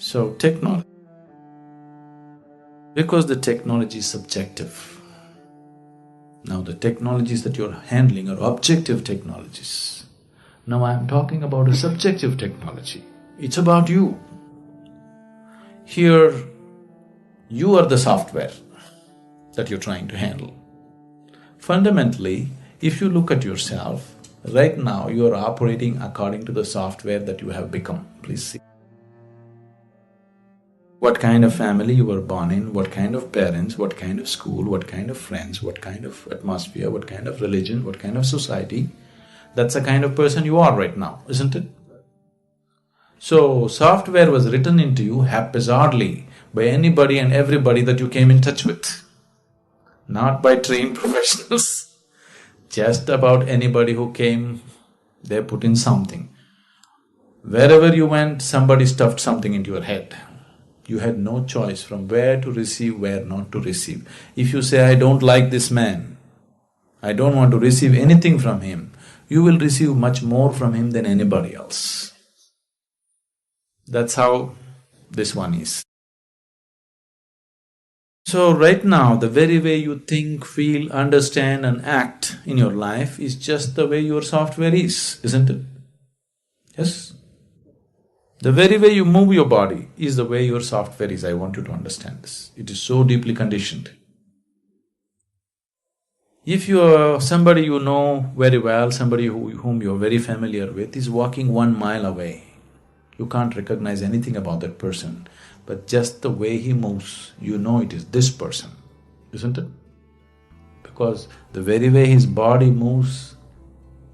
So, technology. Because the technology is subjective. Now the technologies that you're handling are objective technologies. Now I'm talking about a subjective technology. It's about you. Here, you are the software that you're trying to handle. Fundamentally, if you look at yourself, right now you are operating according to the software that you have become. Please see. What kind of family you were born in, what kind of parents, what kind of school, what kind of friends, what kind of atmosphere, what kind of religion, what kind of society, that's the kind of person you are right now, isn't it? So, software was written into you haphazardly by anybody and everybody that you came in touch with, not by trained professionals. Just about anybody who came, they put in something. Wherever you went, somebody stuffed something into your head. You had no choice from where to receive, where not to receive. If you say, I don't like this man, I don't want to receive anything from him, you will receive much more from him than anybody else. That's how this one is. So right now, the very way you think, feel, understand and act in your life is just the way your software is, isn't it? Yes? The very way you move your body is the way your software is. I want you to understand this. It is so deeply conditioned. If you are somebody you know very well, somebody whom you are very familiar with is walking 1 mile away, you can't recognize anything about that person, but just the way he moves, you know it is this person, isn't it? Because the very way his body moves,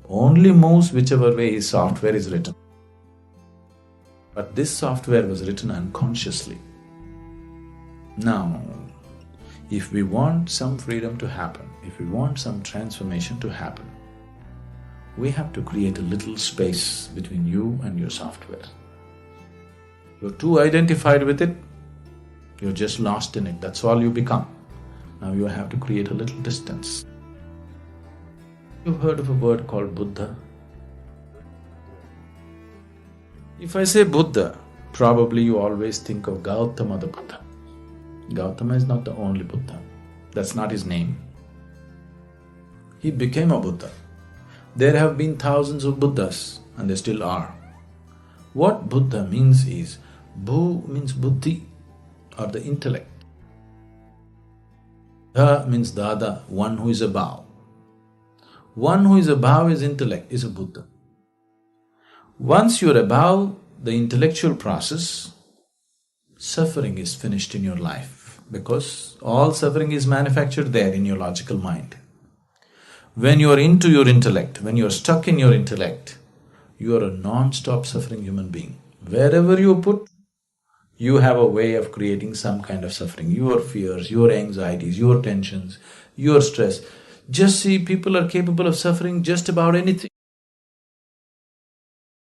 only moves whichever way his software is written. But this software was written unconsciously. Now, if we want some freedom to happen, if we want some transformation to happen, we have to create a little space between you and your software. You're too identified with it, you're just lost in it, that's all you become. Now you have to create a little distance. You've heard of a word called Buddha? If I say Buddha, probably you always think of Gautama the Buddha. Gautama is not the only Buddha, that's not his name. He became a Buddha. There have been thousands of Buddhas and there still are. What Buddha means is, Bu means buddhi or the intellect. Da means dada, one who is above. One who is above his intellect is a Buddha. Once you're above the intellectual process, suffering is finished in your life because all suffering is manufactured there in your logical mind. When you're into your intellect, when you're stuck in your intellect, you are a non-stop suffering human being. Wherever you put, you have a way of creating some kind of suffering. Your fears, your anxieties, your tensions, your stress. Just see, people are capable of suffering just about anything.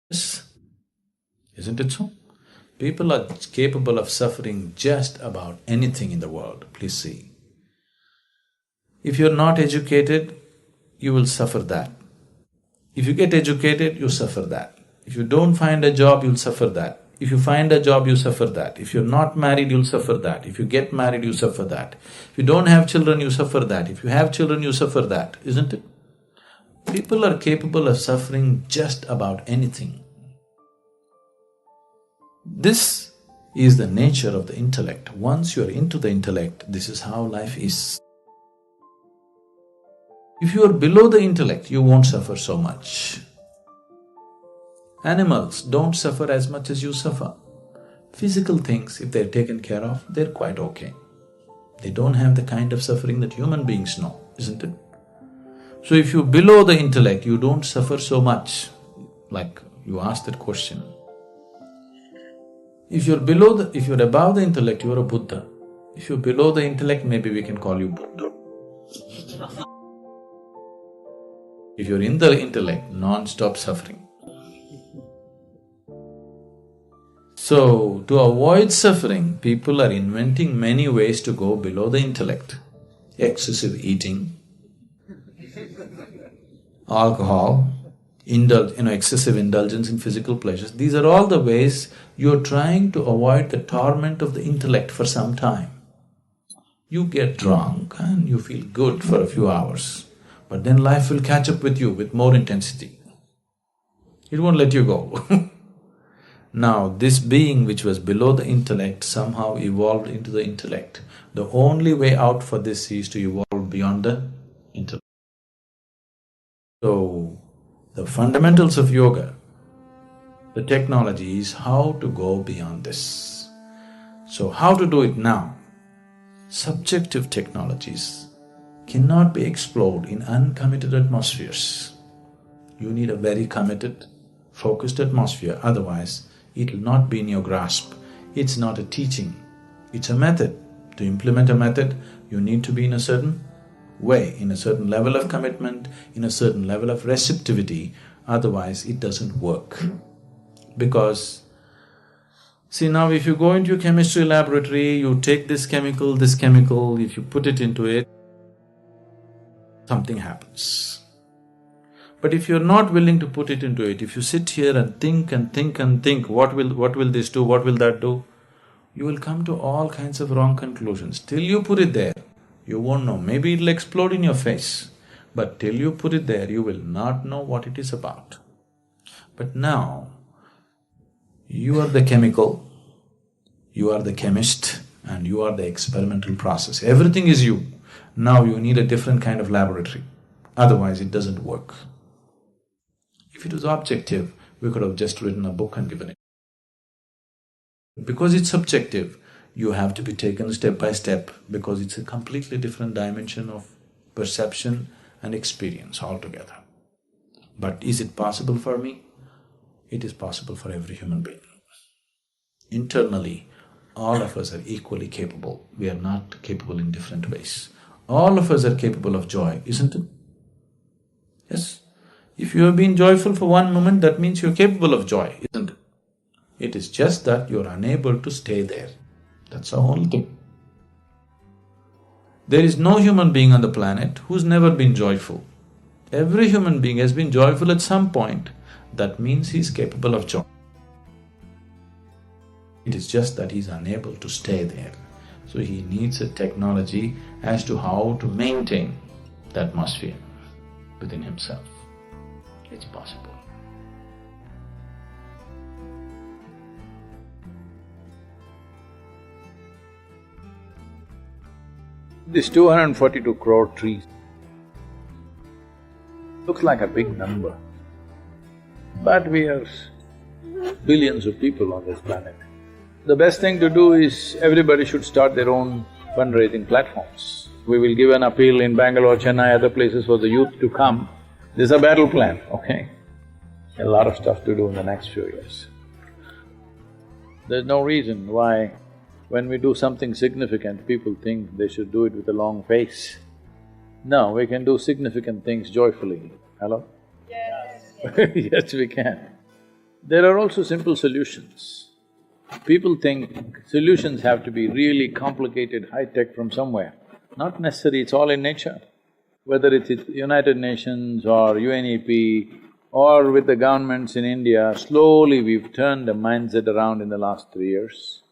Yes. Isn't it so? People are capable of suffering just about anything in the world, please see. If you're not educated, you will suffer that. If you get educated, you suffer that. If you don't find a job, you'll suffer that. If you find a job, you suffer that. If you're not married, you'll suffer that. If you get married, you suffer that. If you don't have children, you suffer that. If you have children, you suffer that, isn't it? People are capable of suffering just about anything. This is the nature of the intellect. Once you're into the intellect, this is how life is. If you are below the intellect, you won't suffer so much. Animals don't suffer as much as you suffer. Physical things, if they're taken care of, they're quite okay. They don't have the kind of suffering that human beings know, isn't it? So if you're below the intellect, you don't suffer so much. Like you asked that question. If you're above the intellect, you're a Buddha. If you're below the intellect, maybe we can call you Buddha. If you're in the intellect, non-stop suffering. So, to avoid suffering, people are inventing many ways to go below the intellect. Excessive eating, alcohol, excessive indulgence in physical pleasures. These are all the ways you're trying to avoid the torment of the intellect for some time. You get drunk and you feel good for a few hours, but then life will catch up with you with more intensity. It won't let you go. Now, this being which was below the intellect somehow evolved into the intellect. The only way out for this is to evolve beyond the intellect. So, the fundamentals of yoga, the technology is how to go beyond this. So, how to do it now? Subjective technologies cannot be explored in uncommitted atmospheres. You need a very committed, focused atmosphere, otherwise it will not be in your grasp. It's not a teaching, it's a method. To implement a method, you need to be in a certain way, in a certain level of commitment, in a certain level of receptivity, otherwise it doesn't work. Because, see now if you go into a chemistry laboratory, you take this chemical, if you put it into it, something happens. But if you're not willing to put it into it, if you sit here and think and think and think, what will this do, what will that do, you will come to all kinds of wrong conclusions. Till you put it there, you won't know. Maybe it'll explode in your face, but till you put it there, you will not know what it is about. But now, you are the chemical, you are the chemist, and you are the experimental process. Everything is you. Now you need a different kind of laboratory, otherwise it doesn't work. If it was objective, we could have just written a book and given it. Because it's subjective, you have to be taken step by step because it's a completely different dimension of perception and experience altogether. But is it possible for me? It is possible for every human being. Internally, all of us are equally capable. We are not capable in different ways. All of us are capable of joy, isn't it? Yes? If you have been joyful for one moment, that means you're capable of joy, isn't it? It is just that you're unable to stay there. That's the whole thing. There is no human being on the planet who's never been joyful. Every human being has been joyful at some point. That means he's capable of joy. It is just that he's unable to stay there. So he needs a technology as to how to maintain the atmosphere within himself. It's possible. This 242 crore trees looks like a big number, but we are billions of people on this planet. The best thing to do is everybody should start their own fundraising platforms. We will give an appeal in Bangalore, Chennai, other places for the youth to come. This is a battle plan, okay? A lot of stuff to do in the next few years. There's no reason why when we do something significant, people think they should do it with a long face. No, we can do significant things joyfully. Hello? Yes. Yes, we can. There are also simple solutions. People think solutions have to be really complicated, high-tech from somewhere. Not necessary, it's all in nature. Whether it's United Nations or UNEP or with the governments in India, slowly we've turned the mindset around in the last 3 years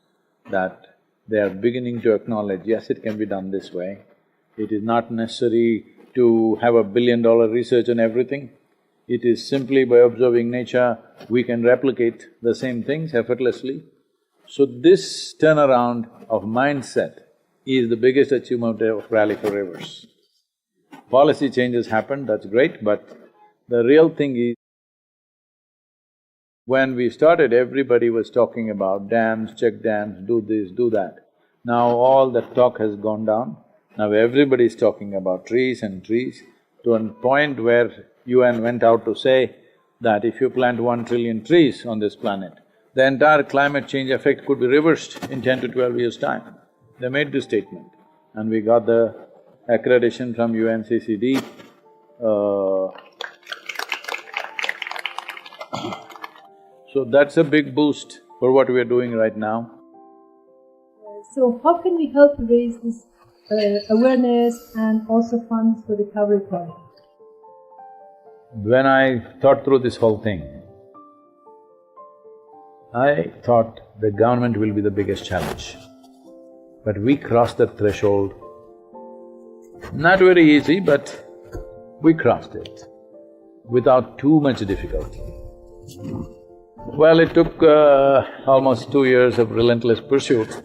that they are beginning to acknowledge, yes, it can be done this way. It is not necessary to have $1 billion research on everything. It is simply by observing nature, we can replicate the same things effortlessly. So this turnaround of mindset is the biggest achievement of Rally for Rivers. Policy changes happened, that's great, but the real thing is, when we started, everybody was talking about dams, check dams, do this, do that. Now all that talk has gone down. Now everybody is talking about trees and trees, to a point where UN went out to say that if you plant 1 trillion trees on this planet, the entire climate change effect could be reversed in 10 to 12 years' time. They made this statement and we got the accreditation from UNCCD. So that's a big boost for what we are doing right now. So how can we help raise this awareness and also funds for recovery project? When I thought through this whole thing, I thought the government will be the biggest challenge. But we crossed that threshold. Not very easy, but we crossed it without too much difficulty. Well, it took almost 2 years of relentless pursuit.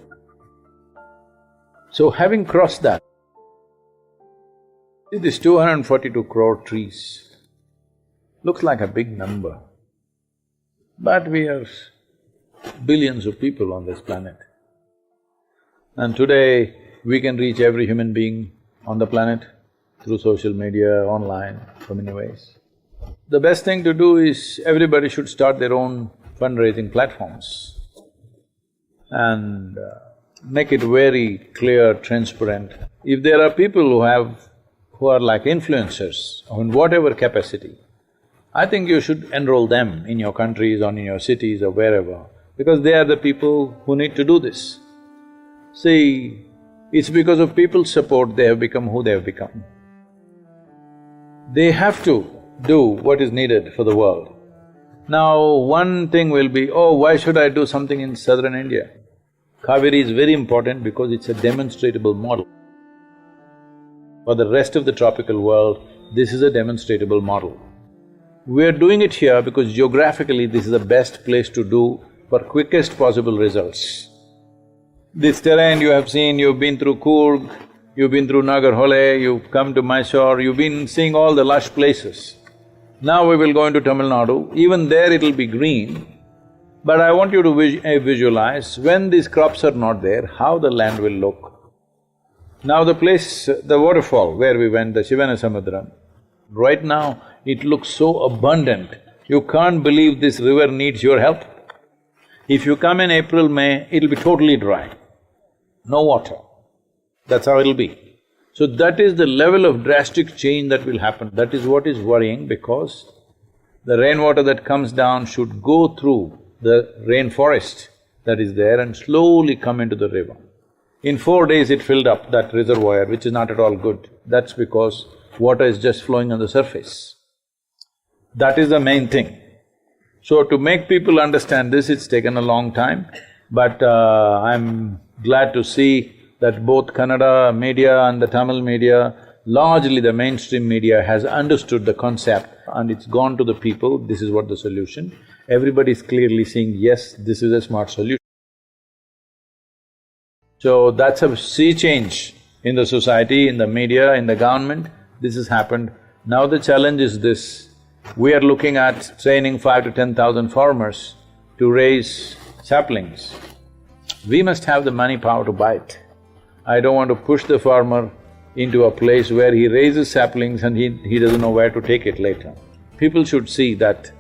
So having crossed that, see this 242 crore trees looks like a big number, but we are billions of people on this planet. And today, we can reach every human being on the planet through social media, online, so many ways. The best thing to do is everybody should start their own fundraising platforms and make it very clear, transparent. If there are people who are like influencers in whatever capacity, I think you should enroll them in your countries or in your cities or wherever, because they are the people who need to do this. See, it's because of people's support they have become who they have become. They have to do what is needed for the world. Now, one thing will be, oh, why should I do something in southern India? Kaveri is very important because it's a demonstrable model. For the rest of the tropical world, this is a demonstrable model. We're doing it here because geographically this is the best place to do for quickest possible results. This terrain you have seen, you've been through Coorg, you've been through Nagarhole, you've come to Mysore, you've been seeing all the lush places. Now we will go into Tamil Nadu, even there it'll be green, but I want you to visualize, when these crops are not there, how the land will look. Now the place, the waterfall where we went, the Shivana Samudram, right now it looks so abundant, you can't believe this river needs your help. If you come in April, May, it'll be totally dry, no water. That's how it'll be. So that is the level of drastic change that will happen. That is what is worrying, because the rainwater that comes down should go through the rainforest that is there and slowly come into the river. In 4 days it filled up that reservoir, which is not at all good. That's because water is just flowing on the surface. That is the main thing. So to make people understand this, it's taken a long time, but I'm glad to see that both Kannada media and the Tamil media, largely the mainstream media has understood the concept and it's gone to the people, this is what the solution. Everybody is clearly saying, yes, this is a smart solution. So that's a sea change in the society, in the media, in the government, this has happened. Now the challenge is this, we are looking at training 5 to 10,000 farmers to raise saplings. We must have the money power to buy it. I don't want to push the farmer into a place where he raises saplings and he doesn't know where to take it later. People should see that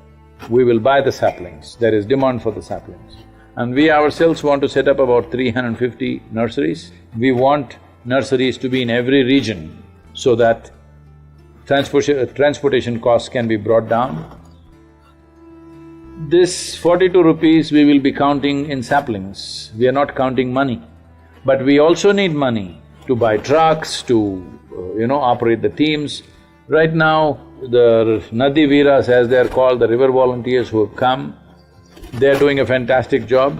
we will buy the saplings, there is demand for the saplings. And we ourselves want to set up about 350 nurseries. We want nurseries to be in every region so that transportation costs can be brought down. This 42 rupees we will be counting in saplings, we are not counting money. But we also need money to buy trucks, to operate the teams. Right now, the Nadi Veeras, as they are called, the river volunteers who have come, they are doing a fantastic job,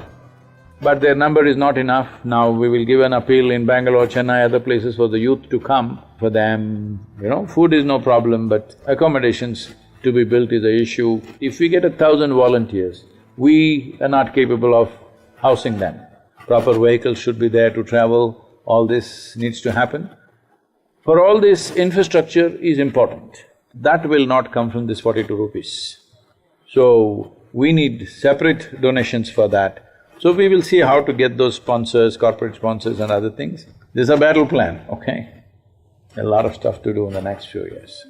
but their number is not enough. Now we will give an appeal in Bangalore, Chennai, other places for the youth to come. For them, food is no problem, but accommodations to be built is the issue. If we get 1,000 volunteers, we are not capable of housing them. Proper vehicles should be there to travel, all this needs to happen. For all this, infrastructure is important. That will not come from this 42 rupees. So, we need separate donations for that. So we will see how to get those sponsors, corporate sponsors and other things. This is a battle plan, okay? A lot of stuff to do in the next few years.